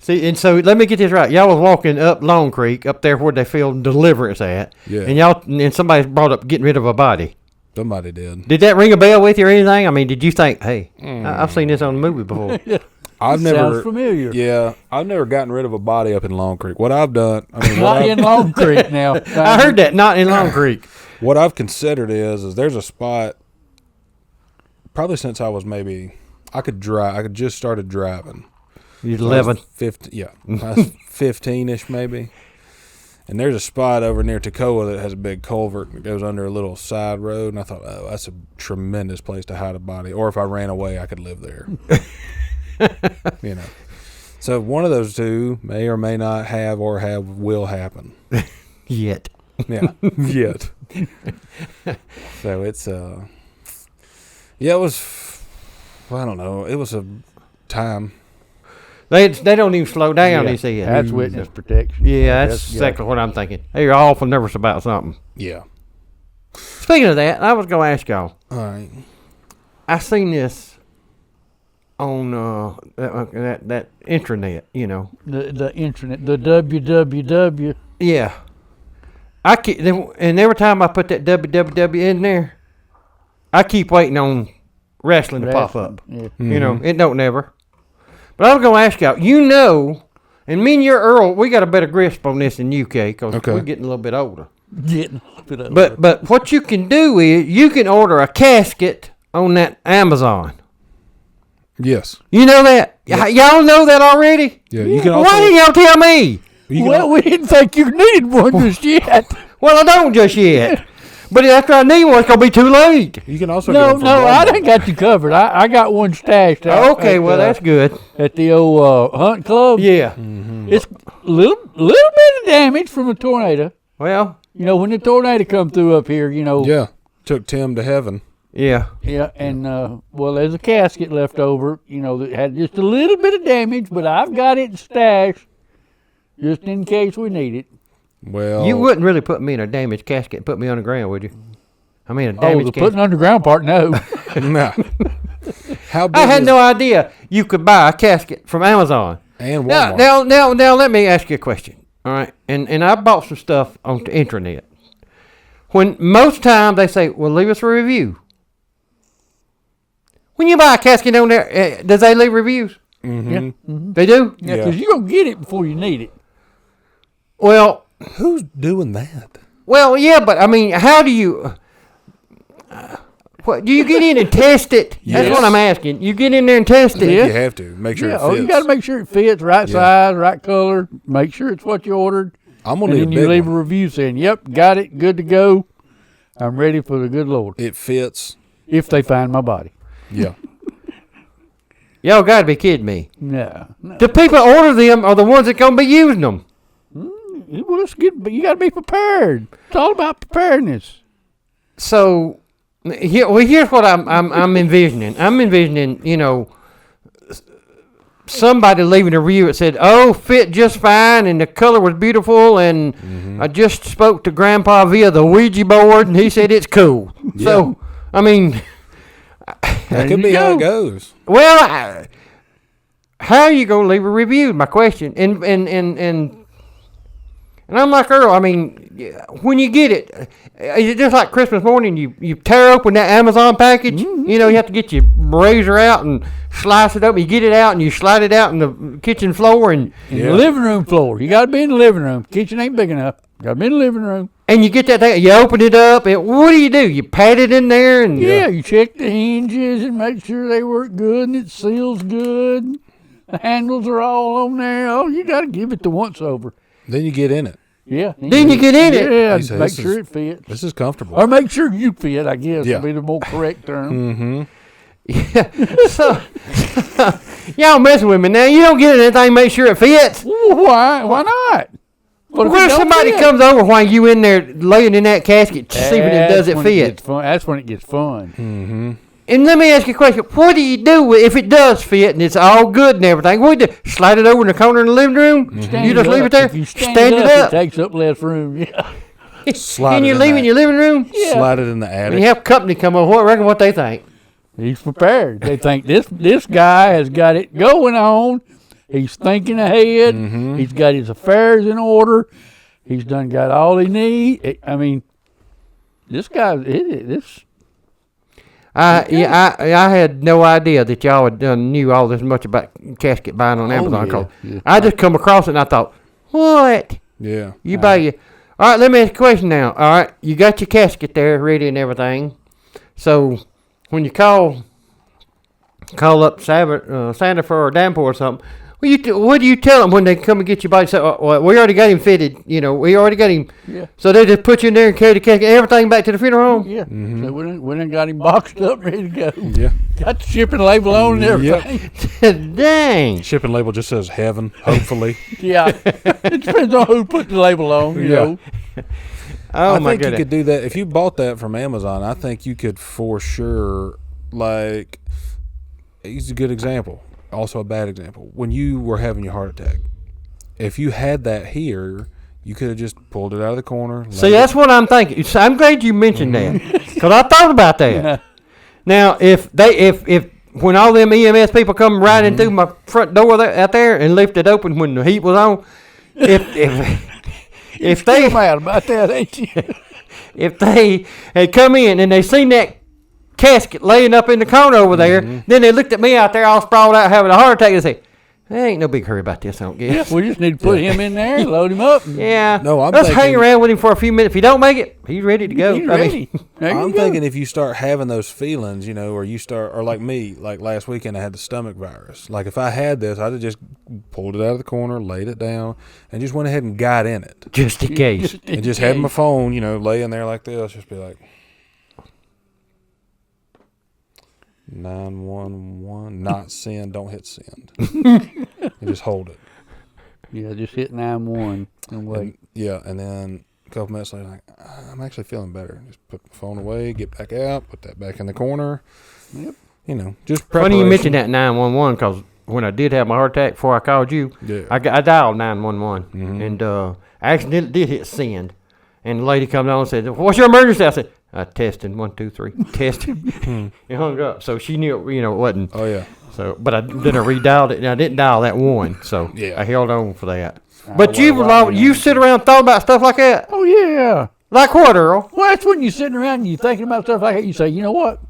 See, and so let me get this right. Y'all was walking up Long Creek, up there where they filmed Deliverance at. Yeah. And somebody brought up getting rid of a body. Somebody did. Did that ring a bell with you or anything? I mean, did you think, hey, I've seen this on the movie before? Sounds familiar. Yeah, I've never gotten rid of a body up in Long Creek. What I've done, Not in Long Creek now. I heard that, not in Long Creek. What I've considered is there's a spot. Probably since I was I could drive. I could just started driving. You're 11. 15, yeah, I was 15-ish maybe. And there's a spot over near Toccoa that has a big culvert that goes under a little side road. And I thought, oh, that's a tremendous place to hide a body. Or if I ran away, I could live there. So one of those two may or may not have or will happen. Yet. Yeah, yet. So it's, it was, I don't know, it was a time. They don't even slow down, you see it. That's witness protection. Yeah, that's exactly what I'm thinking. They're awful nervous about something. Yeah. Speaking of that, I was going to ask y'all. All right. I seen this on that intranet, The internet, the www. Yeah. And every time I put that www in there, I keep waiting on wrestling to pop up. Yeah. It don't never. But I was going to ask y'all, and me and your Earl, we got a better grasp on this than UK because we're getting a little bit older. But what you can do is you can order a casket on that Amazon. Yes. You know that? Yep. Y'all know that already? Yeah. You can also, why didn't y'all tell me? We didn't think you needed one just yet. Well, I don't just yet. But after I need one, it's going to be too late. You can also No, I done got you covered. I got one stashed out. Okay, that's good. At the old hunt club. Yeah. Mm-hmm. It's a little bit of damage from a tornado. Well. When the tornado come through up here, Yeah. Took Tim to heaven. Yeah. Yeah, and, there's a casket left over, that had just a little bit of damage, but I've got it stashed just in case we need it. Well, you wouldn't really put me in a damaged casket and put me on the ground, would you? I mean, a damaged casket. Putting underground part, no. Nah. How big I had no idea you could buy a casket from Amazon. And Walmart. Now, let me ask you a question. All right, and I bought some stuff on the internet. When most times they say, "Well, leave us a review." When you buy a casket on there, does they leave reviews? Mm-hmm. Yeah. Mm-hmm. They do. Yeah, because you're gonna get it before you need it. Well. Who's doing that? Well, yeah, but I mean, how do you? What do you get in and test it? Yes. That's what I'm asking. You get in there and test it. You have to make sure it fits. You got to make sure it fits, right size, right color. Make sure it's what you ordered. I'm gonna need and then you leave a review saying, "Yep, got it, good to go. I'm ready for the good Lord." It fits if they find my body. Yeah. Y'all got to be kidding me. No. The people order them are the ones that gonna be using them. Well, you got to be prepared. It's all about preparedness. So, here's what I'm envisioning. I'm envisioning, somebody leaving a review that said, "Oh, fit just fine, and the color was beautiful, and I just spoke to Grandpa via the Ouija board, and he said it's cool." Yeah. So, I mean, that could be how it goes. Well, how are you gonna leave a review? My question, and I'm like Earl. I mean, when you get it, is it just like Christmas morning? You tear open that Amazon package. Mm-hmm. You have to get your razor out and slice it up. You get it out and you slide it out in the kitchen floor and the living room floor. You got to be in the living room. Kitchen ain't big enough. Got to be in the living room. And you get that thing. You open it up. What do? You pat it in there and you check the hinges and make sure they work good and it seals good. The handles are all on there. Oh, you got to give it the once over. Then you get in it. Yeah. Then you get in it. Yeah, make sure it fits. This is comfortable. Or make sure you fit, I guess, would be the more correct term. Yeah. So, y'all messing with me now. You don't get anything, make sure it fits. Why not? But what if somebody comes over while you in there laying in that casket to see if it does it fit? That's when it gets fun. Mm-hmm. And let me ask you a question. What do you do if it does fit and it's all good and everything? What do you do? Slide it over in the corner in the living room? Mm-hmm. You just leave it there? If you stand it up. It takes up less room. Yeah. And you leave it in your living room? Yeah. Slide it in the attic. And you have company come over. Reckon what they think? He's prepared. They think this guy has got it going on. He's thinking ahead. Mm-hmm. He's got his affairs in order. He's done got all he needs. I mean, this guy, this. I had no idea that y'all had knew all this much about casket buying on Amazon. Yeah. I just come across it and I thought, what? Yeah. You buy your... All right, let me ask you a question now. All right, you got your casket there ready and everything. So when you call up Santa for a downpour or something, what do you tell them when they come and get your body? Say, well, we already got him fitted. We already got him. Yeah. So they just put you in there and carry the casket, everything back to the funeral home? Yeah. Mm-hmm. So we done got him boxed up, ready to go. Yeah. Got the shipping label on and everything. Dang. Shipping label just says heaven, hopefully. Yeah. It depends on who put the label on, you know. Oh, I my think goodness. you could do that. If you bought that from Amazon, I think you could for sure, like, he's a good example. Also a bad example. When you were having your heart attack, if you had that here, you could have just pulled it out of the corner. See, that's what I'm thinking. So I'm glad you mentioned that because I thought about that. Now, if when all them EMS people come riding through my front door out there and left it open when the heat was on, if they mad about that, ain't you? if they had come in and they seen that casket laying up in the corner over there, then they looked at me out there all sprawled out having a heart attack and say, there ain't no big hurry about this, I don't guess. We just need to put him in there, load him up. Yeah. No, I'm Let's thinking- hang around with him for a few minutes. If he don't make it, he's ready to go. He's ready. I'm thinking if you start having those feelings, or like me, like last weekend I had the stomach virus. Like if I had this, I'd have just pulled it out of the corner, laid it down, and just went ahead and got in it. Just in case. And just had my phone, laying there like this, just be like 911, not send, don't hit send. And just hold it. Yeah, just hit 9-1 and wait. And then a couple minutes later, like, I'm actually feeling better. Just put the phone away, get back out, put that back in the corner. Yep. Just Funny you preparation. mentioned that 911 because when I did have my heart attack before I called you, I dialed 911 and I accidentally did hit send. And the lady comes on and said, what's your emergency? I said, testing, 1, 2, 3, testing. It hung up. So she knew it wasn't. Oh, yeah. So, but I redialed it and I didn't dial that one. So Yeah. I held on for that. But you sit around and thought about stuff like that? Oh, yeah. Like what, Earl? Well, that's when you're sitting around and you're thinking about stuff like that. You say, you know what?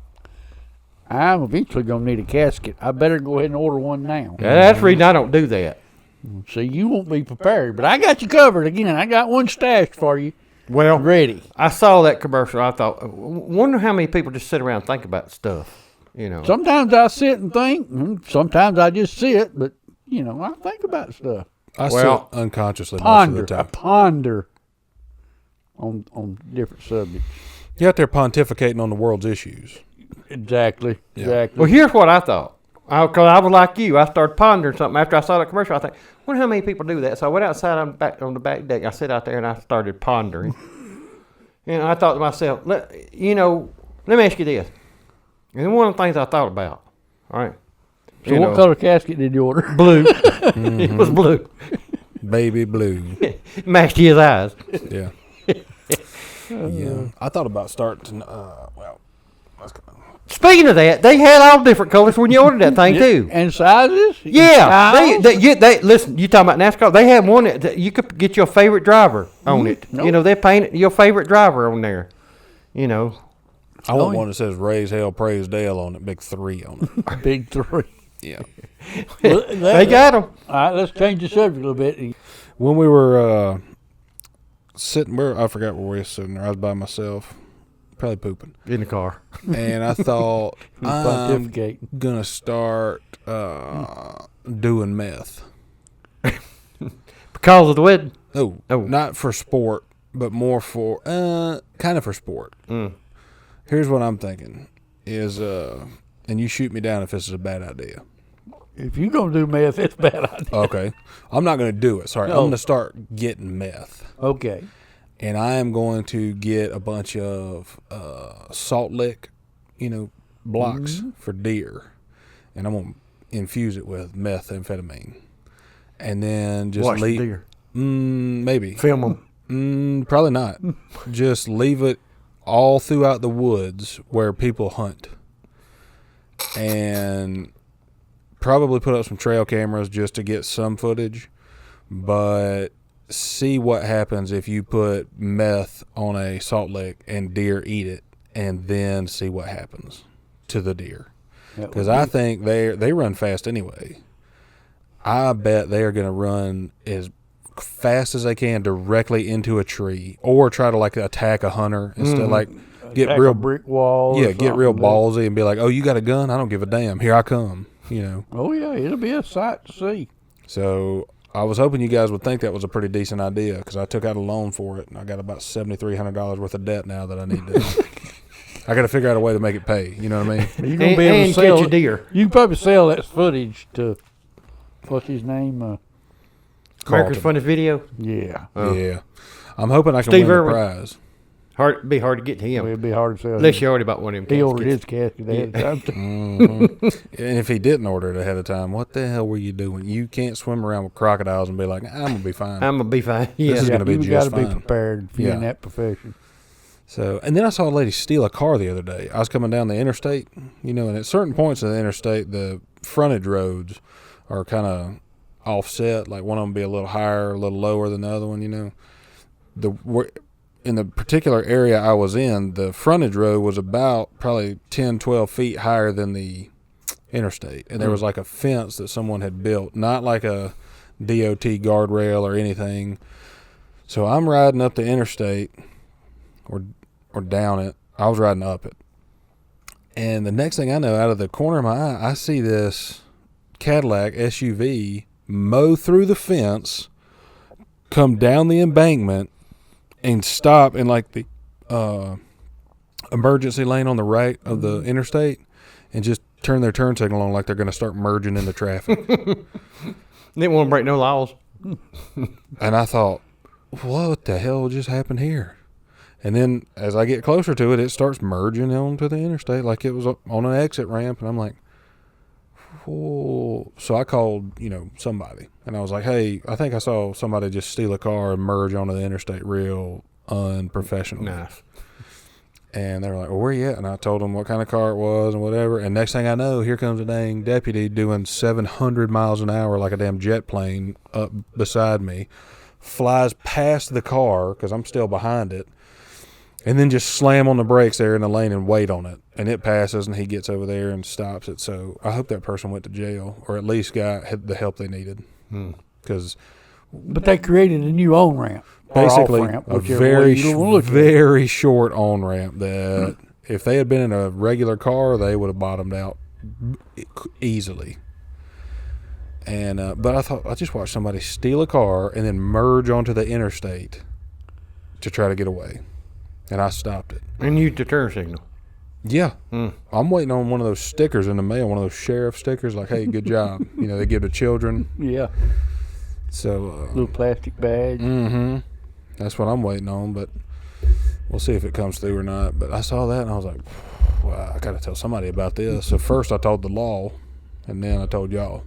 I'm eventually going to need a casket. I better go ahead and order one now. Yeah, that's the reason I don't do that. So you won't be prepared. But I got you covered. Again, I got one stashed for you. Well, Ready. I saw that commercial. I thought, wonder how many people just sit around and think about stuff. Sometimes I sit and think. Sometimes I just sit. But, I think about stuff. I sit unconsciously most Ponder. of the I time. ponder on different subjects. You're out there pontificating on the world's issues. Exactly. Yeah. Exactly. Well, here's what I thought. Because I was like you. I started pondering something after I saw that commercial. I thought, wonder how many people do that. So I went outside on the back deck. I sat out there and I started pondering. And I thought to myself, let me ask you this. And one of the things I thought about, all right. So what color casket did you order? Blue. It was blue. Baby blue. Matched his eyes. Yeah. Yeah. I thought about starting to, let's go. Speaking of that, they had all different colors when you ordered that thing too. And sizes? Yeah, And styles? they listen. You talking about NASCAR? They had one that you could get your favorite driver on it. Nope. They painted your favorite driver on there. I want one that says "Raise Hell, Praise Dale" on it, big 3 on it. Big 3. Yeah. Well, They got them. All right, let's change the subject a little bit. When we were sitting, I forgot where we were sitting there. I was by myself, probably pooping In the car. and I thought I'm Pontificate. gonna start doing meth. Because of the wedding. Oh, Oh. not for sport, but more for kind of for sport. Mm. Here's what I'm thinking is, and you shoot me down if this is a bad idea. If you're going to do meth, it's a bad idea. Okay, I'm not going to do it. Sorry, No. I'm going to start getting meth, Okay. and I am going to get a bunch of salt lick, blocks for deer, and I'm going to infuse it with methamphetamine, and then just Watch the leave. deer. Maybe Film them. probably not. Just leave it all throughout the woods where people hunt, and probably put up some trail cameras just to get some footage, but see what happens if you put meth on a salt lick and deer eat it, and then see what happens to the deer. Because I think they run fast anyway. I bet they are going to run as fast as they can directly into a tree, or try to like attack a hunter instead of like get real brick wall. Yeah, get real ballsy and be like, "Oh, you got a gun? I don't give a damn. Here I come." You know. Oh yeah, it'll be a sight to see. So I was hoping you guys would think that was a pretty decent idea, because I took out a loan for it and I got about $7,300 worth of debt now that I need to. I got to figure out a way to make it pay. You know what I mean? You're gonna be able to sell catch a deer. You can probably sell that footage to what's his name? America's Funniest Video. Yeah. Yeah. I'm hoping I can Steve win Irwin. the prize. Be hard to get to him. Well, it'd be hard to sell. Unless you already bought one of them. He ordered his casket ahead of time. And if he didn't order it ahead of time, what the hell were you doing? You can't swim around with crocodiles and be like, I'm going to be fine. I'm going to be fine. Yeah. This is going to be you just gotta fine. be prepared if you're in that profession. So, and then I saw a lady steal a car the other day. I was coming down the interstate, and at certain points of the interstate, the frontage roads are kind of offset. Like one of them be a little higher, a little lower than the other one, In the particular area I was in, the frontage road was about probably 10, 12 feet higher than the interstate. And there was like a fence that someone had built, not like a DOT guardrail or anything. So I'm riding up the interstate or down it. I was riding up it. And the next thing I know, out of the corner of my eye, I see this Cadillac SUV mow through the fence, come down the embankment, and stop in like the emergency lane on the right of the interstate, and just turn their turn signal on like they're going to start merging into traffic. They didn't want to break no laws. And I thought, what the hell just happened here? And then as I get closer to it, it starts merging onto the interstate like it was on an exit ramp. And I'm like, whoa. So I called, somebody. And I was like, hey, I think I saw somebody just steal a car and merge onto the interstate real unprofessional. Nice. And they were like, well, where you at? And I told them what kind of car it was and whatever. And next thing I know, here comes a dang deputy doing 700 miles an hour like a damn jet plane up beside me. Flies past the car because I'm still behind it. And then just slam on the brakes there in the lane and wait on it. And it passes, and he gets over there and stops it. So I hope that person went to jail, or at least got the help they needed. But they created a new on-ramp. Basically, off-ramp, a very short on-ramp that if they had been in a regular car, they would have bottomed out easily. And but I just watched somebody steal a car and then merge onto the interstate to try to get away. And I stopped it. And used the turn signal. Yeah. I'm waiting on one of those stickers in the mail, one of those sheriff stickers, like, hey, good job. They give to children. Yeah. So. Little plastic badge. Mm-hmm. That's what I'm waiting on, but we'll see if it comes through or not. But I saw that, and I was like, wow, I got to tell somebody about this. So first I told the law, and then I told y'all.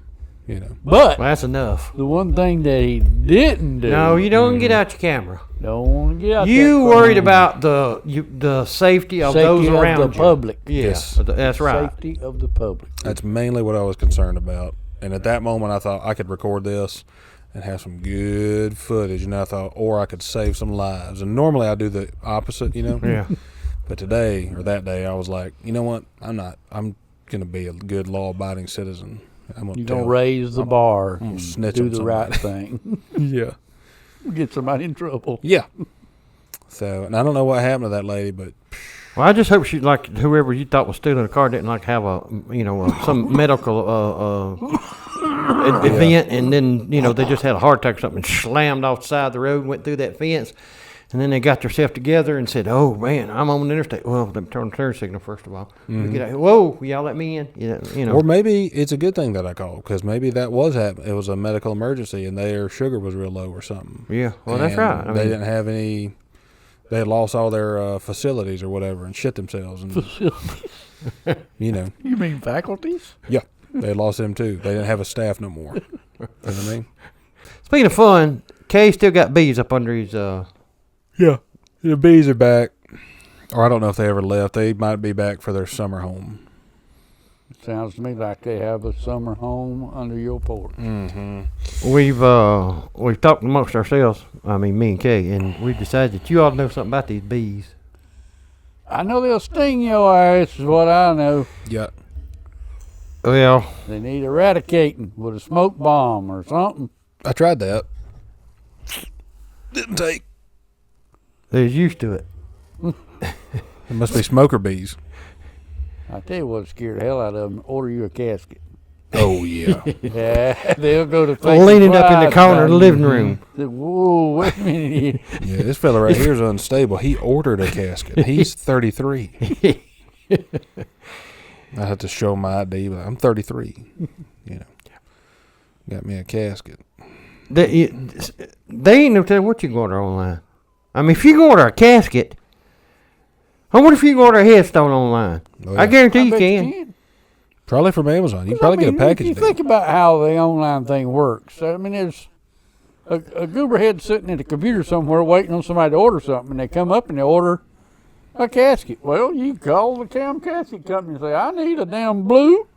But well, that's enough. The one thing that he didn't do. No, you don't get out your camera. Don't want to get out. You worried about the safety of those around the public. Yes, that's right. Safety of the public. That's mainly what I was concerned about. And at that moment, I thought I could record this and have some good footage. And I thought, or I could save some lives. And normally I do the opposite, Yeah. But today or that day, I was like, you know what? I'm going to be a good law-abiding citizen. You're going to raise the bar and do the right thing. Yeah. Get somebody in trouble. Yeah. So, and I don't know what happened to that lady, but. Well, I just hope she, whoever you thought was stealing the car didn't, have some medical event, and then, they just had a heart attack or something and slammed off the side of the road and went through that fence. And then they got themselves together and said, oh, man, I'm on the interstate. Well, they turned the turn signal, first of all. Mm-hmm. Get out. Whoa, y'all let me in. Or maybe it's a good thing that I called, because maybe that was happening. It was a medical emergency, and their sugar was real low or something. Yeah, well, that's right. They didn't have any. They had lost all their facilities or whatever and shit themselves. And, facilities? You mean faculties? Yeah, they had lost them too. They didn't have a staff no more. You know what I mean? Speaking of fun, Kay still got bees up under his... Yeah, the bees are back. Or I don't know if they ever left. They might be back for their summer home. Sounds to me like they have a summer home under your porch. Mm-hmm. We've talked amongst ourselves. I mean, me and Kay, and we've decided that you ought to know something about these bees. I know they'll sting your ass, is what I know. Yeah. Well, They need eradicating with a smoke bomb or something. I tried that. Didn't take. they're used to it. It must be smoker bees. I tell you what scared the hell out of them. Order you a casket. Oh, yeah. Yeah, they'll go to Leaning up in the corner of the living room. Whoa, wait a minute. Yeah, this fella right here is unstable. He ordered a casket. He's 33. I had to show my ID, but I'm 33. You know, got me a casket. They ain't no telling what you can order online. I mean, if you can order a casket, I wonder if you can order a headstone online. Oh, yeah. I guarantee you bet can. Probably from Amazon. You can probably get a package. You think about how the online thing works. I mean, there's a goober head sitting at a computer somewhere waiting on somebody to order something, and they come up and they order a casket. Well, you call the damn casket company and say, I need a damn blue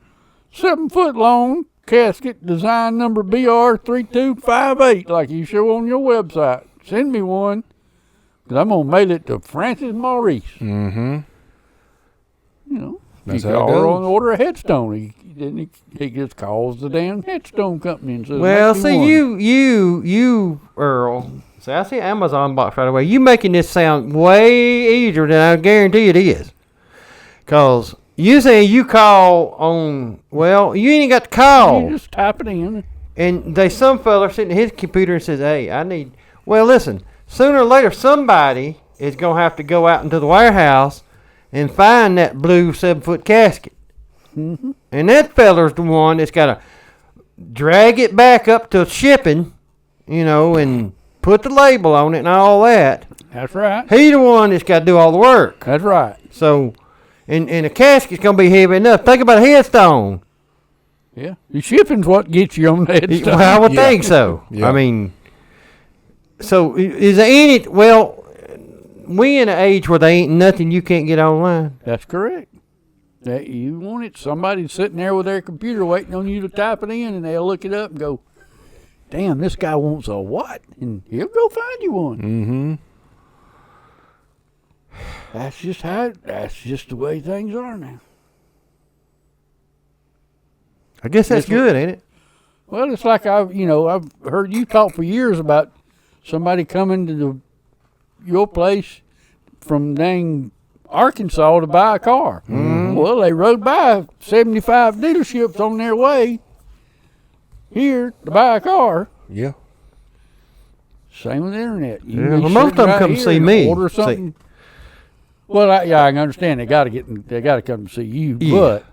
7-foot long casket, design number BR3258, like you show on your website. Send me one, because I'm going to mail it to Francis Maurice. Mm-hmm. You know, That's you how it call goes. and order a headstone. He just calls the damn headstone company and says, Well, "Make me see, one." you, Earl. See, I see Amazon box right away. You making this sound way easier than I guarantee it is. Cause you say you call on. Well, you ain't got to call. You just type it in. And they some fella sitting at his computer and says, "Hey, I need." Well, listen. Sooner or later, somebody is gonna have to go out into the warehouse and find that blue 7-foot casket. Mm-hmm. And that feller's the one that's got to drag it back up to shipping, you know, and put the label on it and all that. That's right. He the one that's got to do all the work. That's right. So, and a casket's going to be heavy enough. Think about a headstone. Yeah. The shipping's what gets you on the headstone. Well, I would think so. Yeah. I mean, so is there any, well, we in an age where there ain't nothing you can't get online. That's correct. That you want it. Somebody's sitting there with their computer waiting on you to type it in, and they'll look it up and go, damn, this guy wants a what? And he'll go find you one. Mm-hmm. That's just the way things are now. I guess that's good, ain't it? Well, it's like I've heard you talk for years about somebody coming to your place from dang Arkansas to buy a car. Mm-hmm. Well, they rode by 75 dealerships on their way here to buy a car. Yeah. Same with the internet. Yeah, well, most of them come see me. Order something. Well, I can understand they got to come to see you, Yeah. but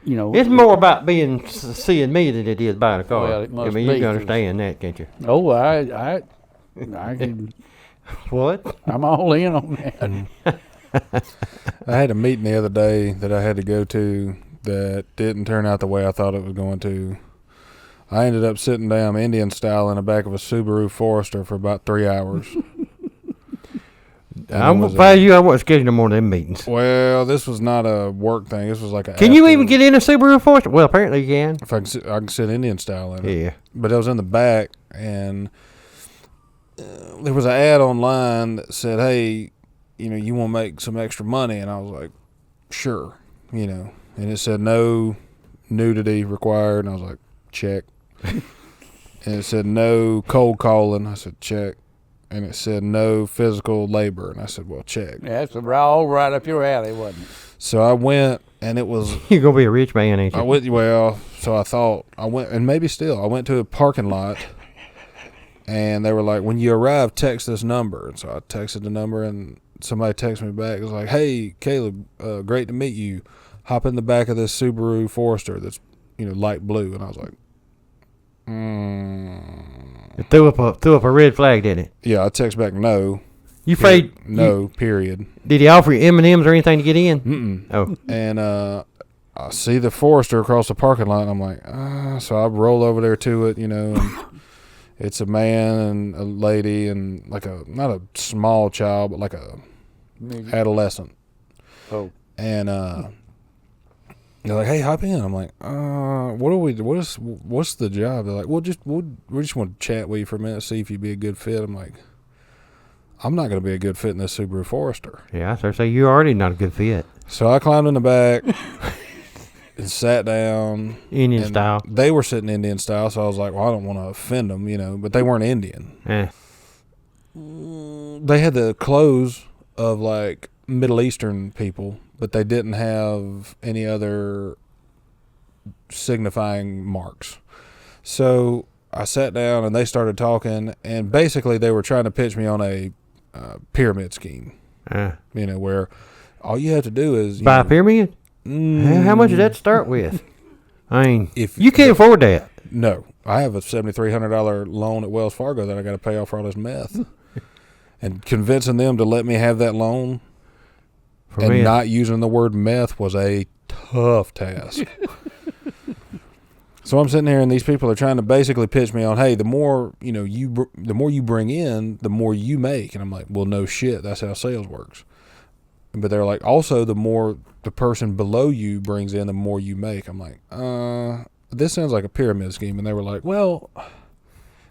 you know, It's more about seeing me than it is buying a car. Well, it must I mean, be, you can understand that, can't you? Oh, I can. What? I'm all in on that. I had a meeting the other day that I had to go to that didn't turn out the way I thought it was going to. I ended up sitting down Indian style in the back of a Subaru Forester for about 3 hours. I'm gonna pay you. I wasn't scheduling more of them meetings. Well, this was not a work thing. This was like a. Can you even get in a Subaru Forester? Well, apparently you can. If I can sit Indian style in it. Yeah. But I was in the back, and there was an ad online that said, "Hey, you want to make some extra money?" And I was like, "Sure," And it said no nudity required, and I was like, "Check." And it said no cold calling. I said, "Check." And it said no physical labor, and I said, "Well, check." Yeah, that's all right up your alley, wasn't it? So I went, and it was. You're gonna be a rich man, ain't you? I went. Well, so I thought I went, and maybe still. I went to a parking lot, and they were like, "When you arrive, text this number." And so I texted the number, and somebody texted me back. It was like, "Hey, Caleb, great to meet you. Hop in the back of this Subaru Forester that's light blue." And I was like, It threw up a red flag, didn't it? Yeah, I text back no. You afraid? No, period. Did he offer you M&Ms or anything to get in? Mm-mm. Oh. And I see the Forester across the parking lot, and I'm like, so I roll over there to it, and it's a man and a lady and like not a small child, but like a adolescent. Oh. And They're like, "Hey, hop in." I'm like, what's the job?" They're like, "We just want to chat with you for a minute, see if you'd be a good fit." I'm like, I'm not going to be a good fit in this Subaru Forester. Yeah, I started saying you're already not a good fit. So I climbed in the back and sat down. Indian style. They were sitting Indian style, so I was like, well, I don't want to offend them, but they weren't Indian. They had the clothes of like Middle Eastern people, but they didn't have any other signifying marks. So I sat down and they started talking, and basically they were trying to pitch me on a pyramid scheme. Where all you have to do is buy a pyramid. How much did that start with? I mean, if you can't afford that. No, I have a $7,300 loan at Wells Fargo that I got to pay off for all this meth, and convincing them to let me have that loan not using the word meth was a tough task. So I'm sitting there, and these people are trying to basically pitch me on, hey, the more the more you bring in, the more you make. And I'm like, well, no shit, that's how sales works. But they're like, also, the more the person below you brings in, the more you make. I'm like, this sounds like a pyramid scheme. And they were like, well,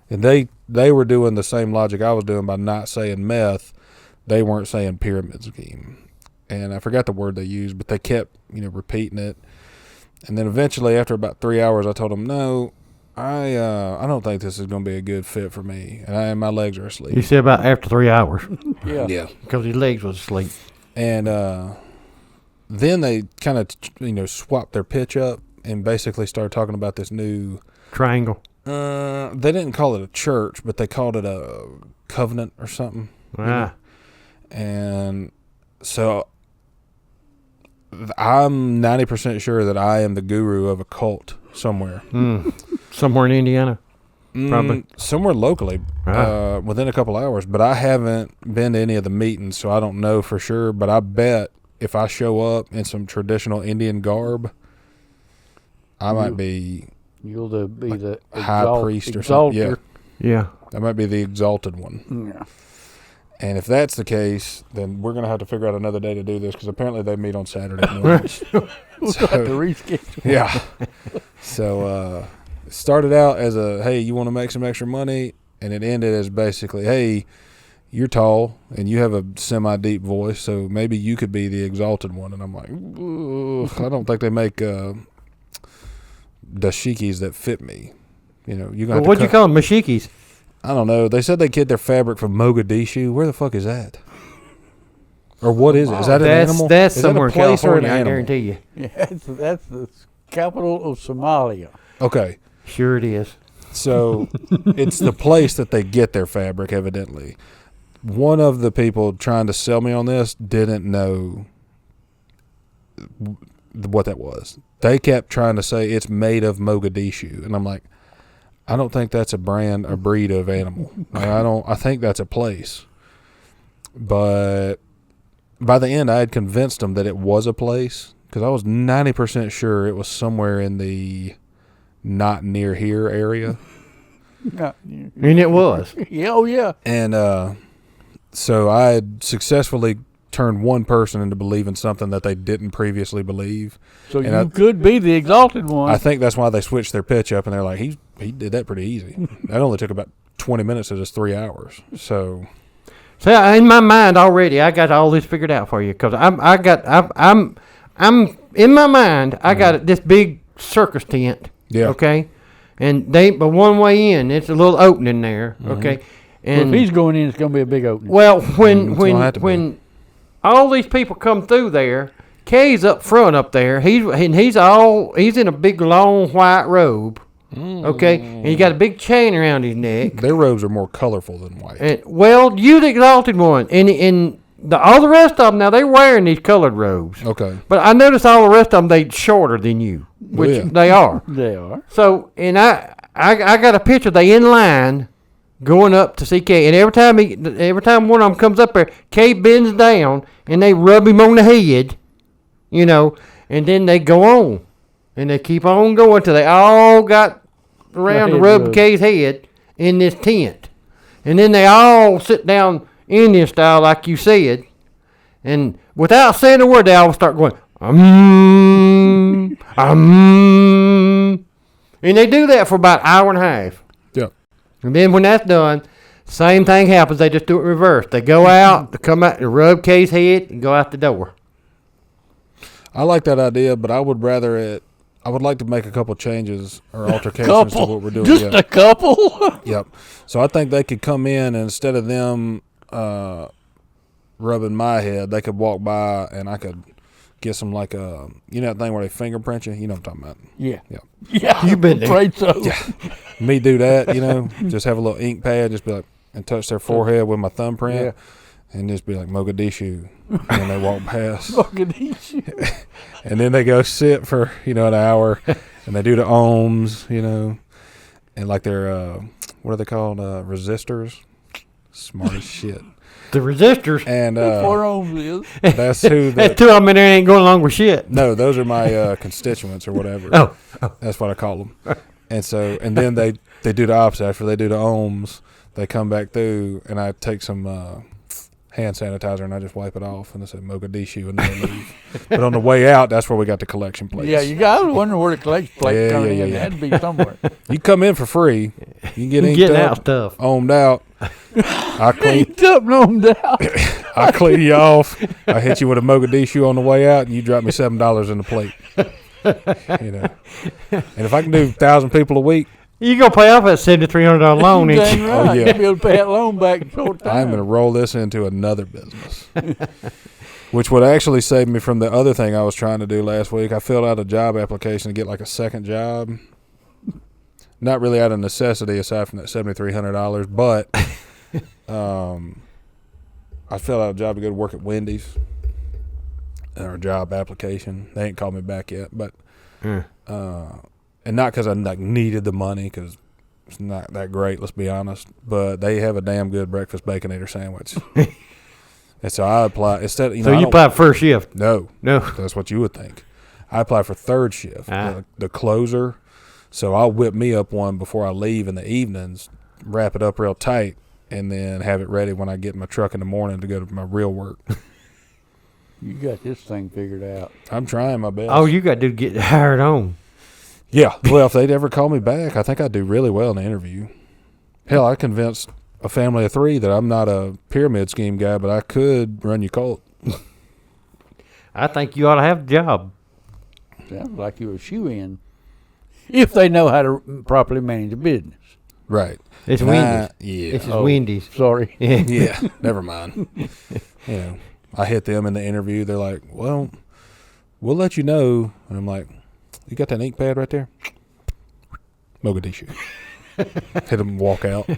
and they were doing the same logic I was doing by not saying meth. They weren't saying pyramid scheme. And I forgot the word they used, but they kept, repeating it. And then eventually, after about 3 hours, I told them, no, I don't think this is going to be a good fit for me. And my legs are asleep. You said about after 3 hours. Yeah. Because his legs was asleep. And then they kind of, swapped their pitch up and basically started talking about this new triangle. They didn't call it a church, but they called it a covenant or something. And so I'm 90% sure that I am the guru of a cult somewhere. Somewhere in Indiana. Probably. Somewhere locally, within a couple hours. But I haven't been to any of the meetings, so I don't know for sure. But I bet if I show up in some traditional Indian garb, I might be... You'll be the high priest or something. Yeah. I might be the exalted one. Yeah. And if that's the case, then we're going to have to figure out another day to do this, because apparently they meet on Saturday mornings. We'll have to reschedule. Yeah. So it started out as hey, you want to make some extra money? And it ended as basically, hey, you're tall and you have a semi-deep voice, so maybe you could be the exalted one. And I'm like, I don't think they make dashikis that fit me. What'd you call them? Mashikis? I don't know. They said they get their fabric from Mogadishu. Where the fuck is that? Or what is it? Is that an animal? That's is somewhere that a place in California, or an I animal? guarantee you. Yeah, that's the capital of Somalia. Okay. Sure it is. So it's the place that they get their fabric, evidently. One of the people trying to sell me on this didn't know what that was. They kept trying to say it's made of Mogadishu. And I'm like, I don't think that's a breed of animal. I think that's a place. But by the end, I had convinced them that it was a place, because I was 90% sure it was somewhere in the not near here area. And it was. Yeah, oh yeah. And so I had successfully turned one person into believing something that they didn't previously believe. So could be the exalted one. I think that's why they switched their pitch up, and they're like, he did that pretty easy. That only took about 20 minutes of just 3 hours. So in my mind already, I got all this figured out for you, because I'm in my mind. I got this big circus tent. Yeah. Okay. And but one way in, it's a little opening there. Okay. And if he's going in, it's going to be a big opening. Well, when all these people come through there, Kay's up front up there. He's in a big long white robe. Okay, and he got a big chain around his neck. Their robes are more colorful than white. And, well, you the exalted one, and all the rest of them now they're wearing these colored robes. Okay, but I noticed all the rest of them they shorter than you, which they are. They are. So, and I got a picture. They in line going up to see Kay, and every time one of them comes up there, Kay bends down and they rub him on the head, and then they go on, and they keep on going till they all got around to rub Kay's head in this tent, and then they all sit down Indian style like you said, and without saying a word, they all start going And they do that for about an hour and a half. Yep. And then when that's done, same thing happens. They just do it reverse. They go out, they come out and rub Kay's head and go out the door. I like that idea, but I would like to make a couple changes or altercations to what we're doing. Just a couple? Yep. So I think they could come in and instead of them rubbing my head, they could walk by and I could get some like a, you know that thing where they fingerprint you? You know what I'm talking about. Yeah. Yep. Yeah. You've been there. Afraid so. Yeah. Me do that, just have a little ink pad, just be like, and touch their forehead with my thumbprint and just be like Mogadishu. And they walk past. Mogadishu. And then they go sit for, an hour and they do the ohms, and like their, what are they called? Resistors. Smart as shit. The resistors. And Four ohms is. that's who That's two of them in there ain't going along with shit. No, those are my constituents or whatever. Oh. That's what I call them. And so, and then they do the opposite. After they do the ohms, they come back through and I take some hand sanitizer and I just wipe it off and I say Mogadishu and then they leave. But on the way out, that's where we got the collection plates. Yeah, you guys wonder where the collection plate coming in. It had to be somewhere. You come in for free. You can get inked Getting up, out stuff. ohmed out. I clean, Inked up and ohmed out. I clean you off. I hit you with a Mogadishu on the way out and you drop me $7 in the plate. And if I can do 1,000 people a week, You gonna pay off that $7,300 loan, ain't Dang you? right. Oh, yeah. You'll be able to pay that loan back in short time. I'm going to roll this into another business, which would actually save me from the other thing I was trying to do last week. I filled out a job application to get like a second job. Not really out of necessity aside from that $7,300, but I filled out a job to go to work at Wendy's. Or job application. They ain't called me back yet, but and not because I needed the money, because it's not that great, let's be honest. But they have a damn good breakfast baconator sandwich, and so I applied instead. So you applied first shift? No, No. that's what you would think. I applied for third shift, the closer. So I'll whip me up one before I leave in the evenings, wrap it up real tight, and then have it ready when I get in my truck in the morning to go to my real work. You got this thing figured out. I'm trying my best. Oh, you got to get hired on. Yeah. Well, if they'd ever call me back, I think I'd do really well in the interview. Hell, I convinced a family of 3 that I'm not a pyramid scheme guy, but I could run your cult. I think you ought to have the job. Sounds like you a shoe-in. If they know how to properly manage a business. Right. It's And Wendy's. Yeah. It's Wendy's. Sorry. Yeah. Never mind. I hit them in the interview. They're like, well, we'll let you know. And I'm like, you got that ink pad right there? Mogadishu. Hit them, walk out.